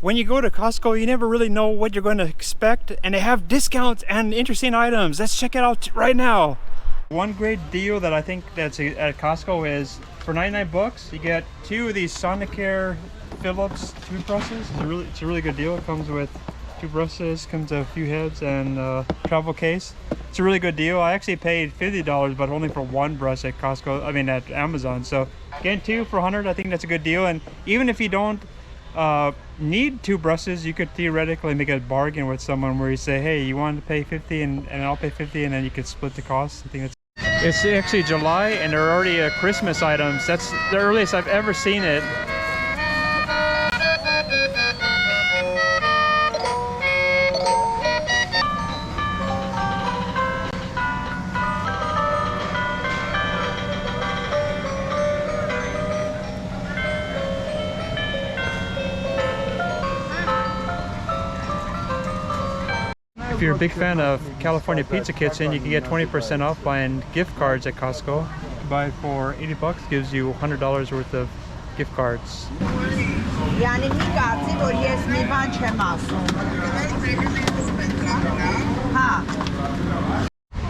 when you go to Costco, you never really know what you're going to expect, and they have discounts and interesting items. Let's check it out right now. One great deal that I think that's at Costco is for 99 bucks, you get 2 of these Sonicare Philips toothbrushes. It's a really good deal. It comes with 2 brushes, comes with a few heads, and a travel case. It's a really good deal. I actually paid $50, but only for 1 brush at Costco. I mean at Amazon. So getting 2 for 100, I think that's a good deal. And even if you don't need 2 brushes, you could theoretically make a bargain with someone where you say, hey, you want to pay 50 and I'll pay 50, and then you could split the cost. I think that's. It's actually July, and there are already Christmas items. That's the earliest I've ever seen it. If you're a big fan of California Pizza Kitchen, you can get 20% off buying gift cards at Costco. Buy for 80 bucks, gives you $100 worth of gift cards.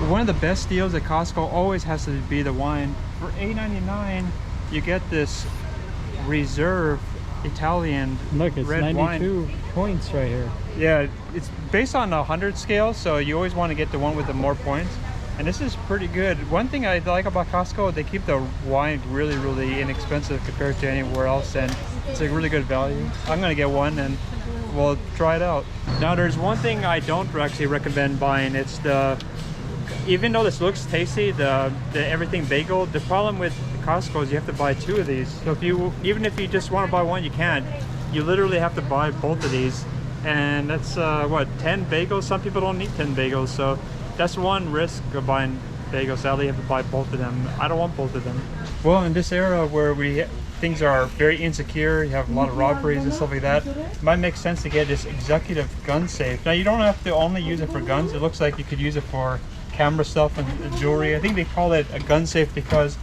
One of the best deals at Costco always has to be the wine. For $8.99, you get this Reserve Italian Look, it's red 92 wine. points right here. Yeah, it's based on a 100 scale, so you always want to get the one with the more points. And this is pretty good. One thing I like about Costco, they keep the wine really, really inexpensive compared to anywhere else, and it's a really good value. I'm gonna get one and we'll try it out. Now there's one thing I don't actually recommend buying. It's even though this looks tasty, the everything bagel. The problem with Costco is you have to buy 2 of these. So even if you just want to buy one, you can't. You literally have to buy both of these, and that's what, 10 bagels? Some people don't need 10 bagels, so that's one risk of buying bagels. Sadly, you have to buy both of them. I don't want both of them. Well, in this era where things are very insecure, you have a lot of robberies and stuff like that, it might make sense to get this executive gun safe. Now you don't have to only use it for guns. It looks like you could use it for camera stuff and jewelry. I think they call it a gun safe because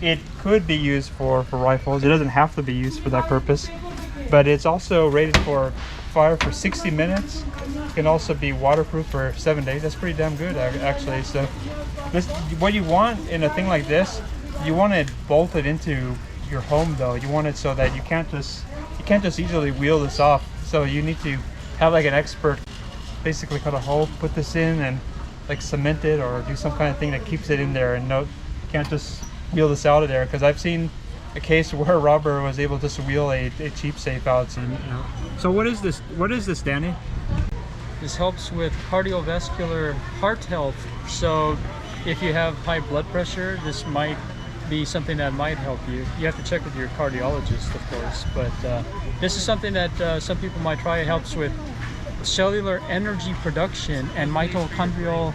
it could be used for rifles. It doesn't have to be used for that purpose, but it's also rated for fire for 60 minutes. It can also be waterproof for 7 days. That's pretty damn good, actually. So what you want in a thing like this, you want it bolted into your home though. You want it so that you can't just easily wheel this off. So you need to have like an expert basically cut a hole, put this in, and like cement it or do some kind of thing that keeps it in there, and you can't just wheel this out of there, because I've seen a case where a robber was able to just wheel a cheap safe out. So, so what is this, Danny? This helps with cardiovascular heart health. So if you have high blood pressure, this might be something that might help you. You have to check with your cardiologist, of course, but this is something that some people might try. It helps with cellular energy production and mitochondrial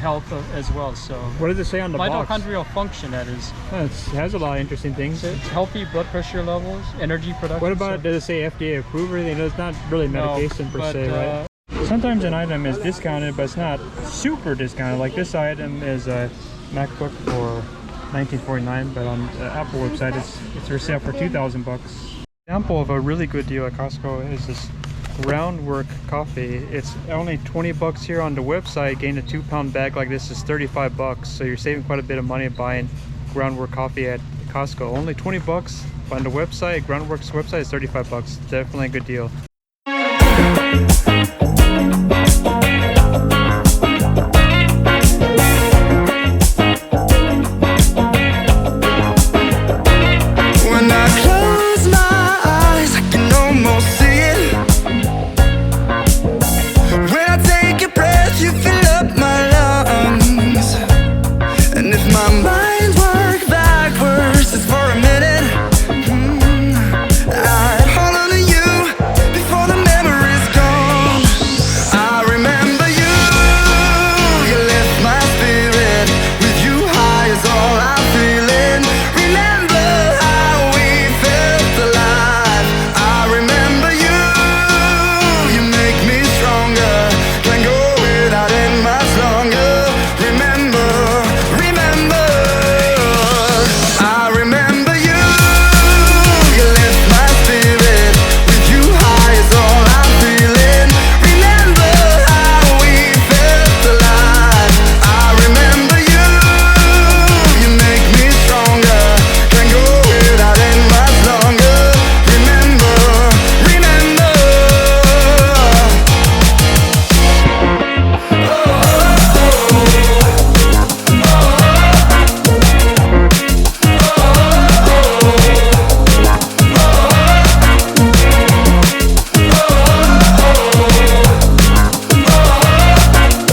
health as well. So what does it say on the box? Mitochondrial function, that is. Oh, it has a lot of interesting things. It's healthy blood pressure levels, energy production. What about, does it say FDA approved or anything? It's not really medication per se, right? Sometimes an item is discounted, but it's not super discounted. Like this item is a MacBook for $1949, but on the Apple website it's for sale for 2,000 bucks. Example of a really good deal at Costco is this Groundwork coffee. It's only 20 bucks here on the website. Getting a 2-pound bag like this is 35 bucks, so you're saving quite a bit of money buying Groundwork coffee at Costco. Only 20 bucks on the website. Groundwork's website is 35 bucks. Definitely a good deal.